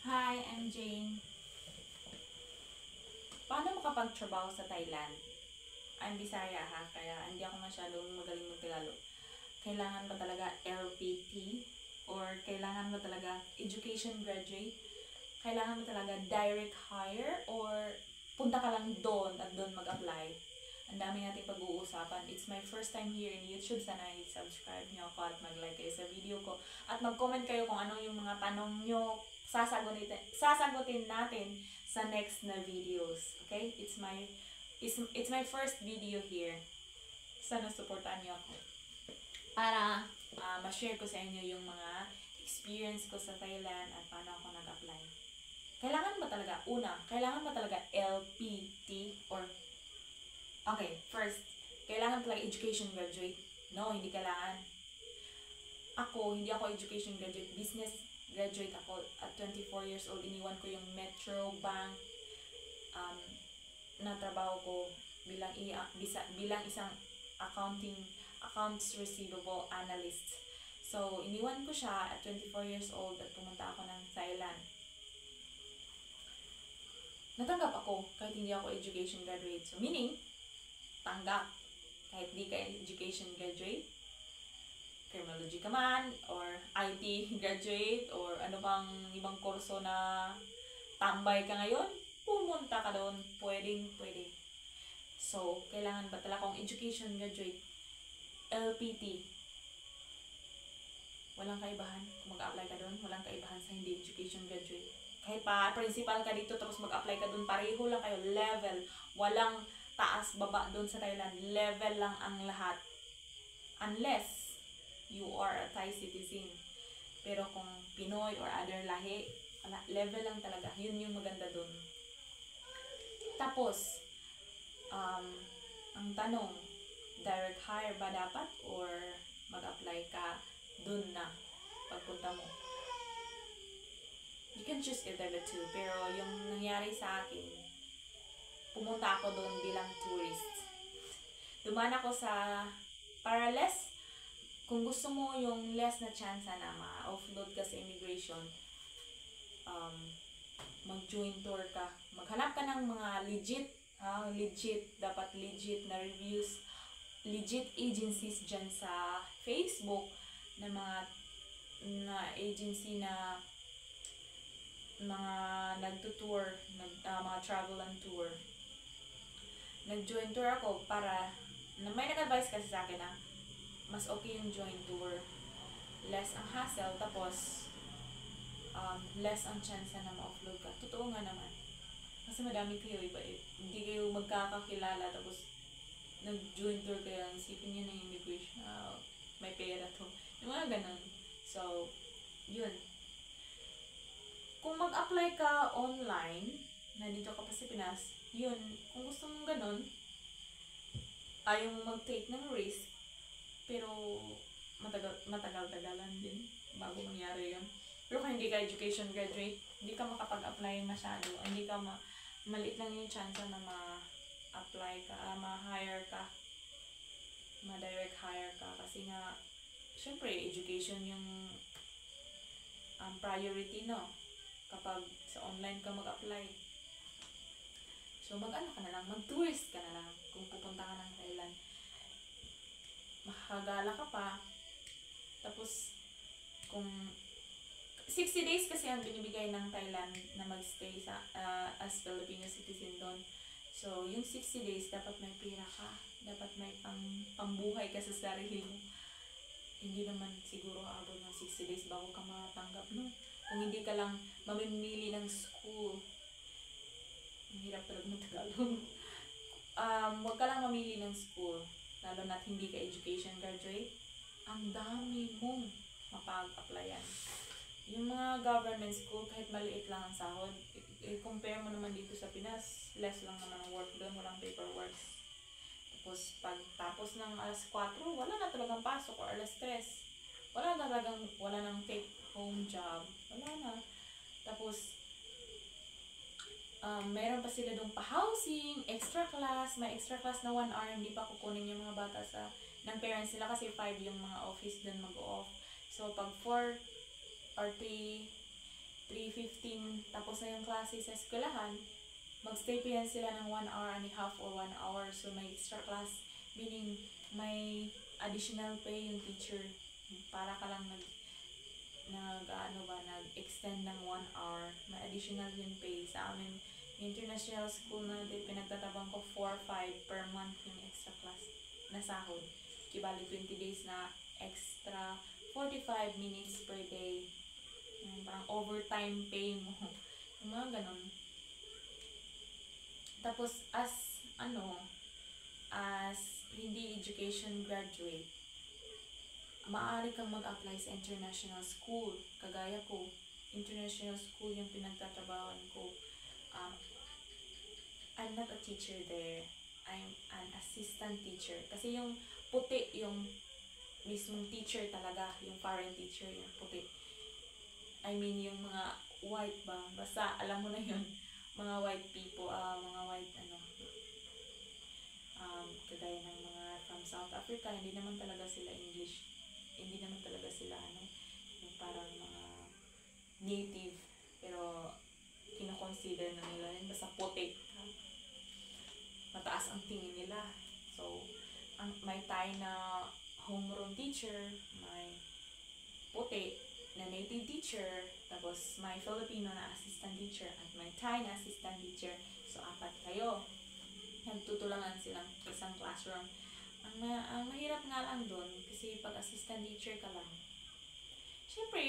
Hi, I'm Jane. Paano makapagtrabaho sa Thailand? I'm Bisaya ha, kaya hindi ako masyadong magaling mag-Tagalog. Kailangan ba talaga LPT? Or kailangan ba talaga education graduate? Kailangan ba talaga direct hire? Or punta ka lang doon at doon mag-apply? Ang dami nating pag-uusapan. It's my first time here in YouTube. Sana i-subscribe nyo ako at mag-like kayo sa video ko. At mag-comment kayo kung ano yung mga tanong nyo sasagutin natin sa next na videos. Okay? It's my first video here. Sana supportan nyo ako. Para ma-share ko sa inyo yung mga experience ko sa Thailand at paano ako nag-apply. Kailangan ba talaga LPT or okay, first, kailangan talaga education graduate? No, hindi kailangan. Hindi ako education graduate. Business graduate ako at 24 years old. Iniwan ko yung Metro Bank na trabaho ko bilang isang accounts receivable analyst. So, iniwan ko siya at 24 years old at pumunta ako ng Thailand. Natanggap ako kahit hindi ako education graduate. So, meaning, tanggap kahit di ka education graduate, criminology ka man, or IT graduate, or ano bang ibang kurso na tambay ka ngayon, pumunta ka doon, pwede. So, kailangan ba talaga akong education graduate? LPT. Walang kaibahan kung mag-apply ka doon, walang kaibahan sa hindi education graduate. Kahit pa principal ka dito tapos mag-apply ka doon, pareho lang kayo, level. Walang taas, baba doon sa Thailand. Level lang ang lahat. Unless you are a Thai citizen. Pero kung Pinoy or other lahi, level lang talaga. Yun yung maganda doon. Tapos, ang tanong, direct hire ba dapat or mag-apply ka doon na pagpunta mo? You can choose either the two. Pero yung nangyari sa akin, pumunta ako doon bilang tourist. Dumaan ako para less, kung gusto mo yung less na chance na ma-offload ka sa immigration, mag-join tour ka. Maghanap ka ng mga dapat legit na reviews, legit agencies dyan sa Facebook na na agency na mga nagtutour, mga travel and tour. Nag-join tour ako para, may nag-advise kasi sa akin na mas okay yung join tour. Less ang hassle, tapos less ang chance na ma-offload ka. Totoo nga naman. Kasi madami kayo, hindi kayo magkakakilala, tapos nag-join tour kayo, isipin nyo na yung immigration, may pera to. Yung mga ganun. So, yun. Kung mag-apply ka online, nandito ka pa sa Pinas, yun, kung gusto mong ganun, ayaw mo mag-take ng risk, pero matagal-tagalan din bago mangyari yun. Pero kung hindi ka education graduate, hindi ka makapag-apply masyado, hindi ka maliit lang yung chance na ma-apply ka, ma-hire ka, ma-direct hire ka, kasi nga, syempre, education yung priority, no? Kapag sa online ka mag-apply. So, mag-ano ka na lang, mag-tourist ka na lang kung pupunta ka ng Thailand. Makakagala ka pa. Tapos, kung 60 days kasi ang binibigay ng Thailand na mag-stay as Filipino citizen doon. So, yung 60 days, dapat may pera ka. Dapat may pambuhay ka sa sarili mo. Hindi naman siguro aabot ng 60 days bago ka matanggap, no? Kung hindi ka lang mamimili ng school. Ang hirap talaga ng Tagalog. Huwag ka lang mamili ng school. Lalo na't hindi ka education graduate. Ang dami mong mapag-applyan. Yung mga government school, kahit maliit lang ang sahod, i-compare mo naman dito sa Pinas, less lang naman ang work doon, walang paperwork. Tapos, pag tapos ng alas 4, wala na talagang pasok, or alas 3. Wala nang take-home job. Wala na. Tapos, meron pa sila doon pa-housing, extra class, may extra class na 1 hour, hindi pa kukunin yung mga bata ng parents nila kasi 5 yung mga office doon mag-off. So, pag 4 or 3 3:15 tapos na yung klase sa eskwelahan, magstay pa yan sila ng 1 hour and a half or 1 hour. So, may extra class, meaning may additional pay yung teacher. Para ka lang nag-extend ng 1 hour. May additional yung pay. Sa amin, international school na pinagtatabang ko 4-5 per month yung extra class na sahod. Kibali 20 days na extra 45 minutes per day. Parang overtime pay mo. Yung mga ganun. Tapos, as hindi education graduate, maaari kang mag-apply sa international school. Kagaya ko, international school yung pinagtatrabawan ko. I'm not a teacher there. I'm an assistant teacher. Kasi yung puti, yung mismong teacher talaga, yung foreign teacher, yung puti. I mean, yung mga white ba? Basta, alam mo na yun. Mga white people, mga white, kagaya ng mga from South Africa, hindi naman talaga sila English. Hindi naman talaga sila, yung parang mga native. Pero, kinoconsider na nila yun. Basta puti. Mataas ang tingin nila. So, may Thai na homeroom teacher, may puti na native teacher, tapos may Filipino na assistant teacher, at may Thai na assistant teacher. So, 4 kayo. Nagtutulangan silang isang classroom. Ang mahirap nga lang doon, kasi pag assistant teacher ka lang, syempre,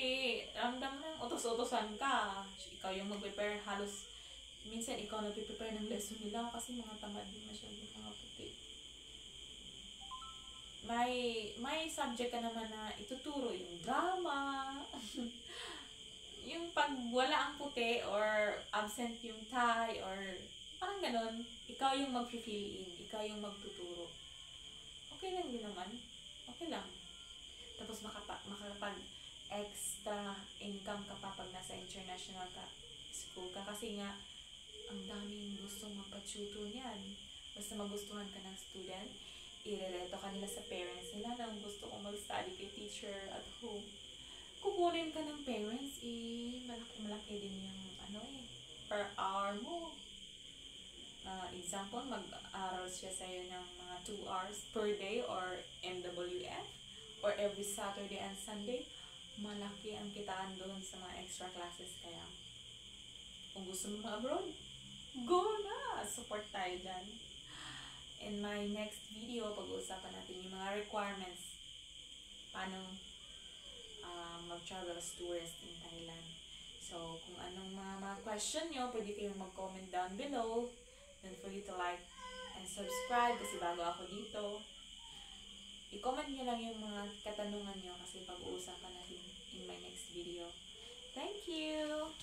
ramdam ng utos-utosan ka. Ikaw yung mag-prepare, halos, minsan ikaw nag-prepare ng lesson nila kasi mga tamad din masyadong mga puti. May subject ka naman na ituturo, yung drama, yung pag wala ang puti or absent yung Thai or parang ganun, ikaw yung mag-fill in, ikaw yung magtuturo. Okay lang din naman. Okay lang. Tapos makakapag-extra income ka pa pag nasa international school ka. Kasi nga, ang daming gustong magpa-tutor niyan. Basta magustuhan ka ng student, irereto ka nila sa parents nila na gusto kong mag-study kay teacher at home. Kukunin ka ng parents, malaki din yung per hour mo. Example, mag-aral siya sa'yo ng mga 2 hours per day or MWF or every Saturday and Sunday. Malaki ang kitaan doon sa mga extra classes. Kaya, kung gusto mo mag-abroad, go na! Support tayo dyan. In my next video, pag-uusapan natin yung mga requirements. Paano mag-travel as tourist in Thailand. So, kung anong mga question nyo, pwede kayong mag-comment down below. Don't forget to like and subscribe kasi bago ako dito. I-comment nyo lang yung mga katanungan nyo kasi pag-uusapan natin in my next video. Thank you!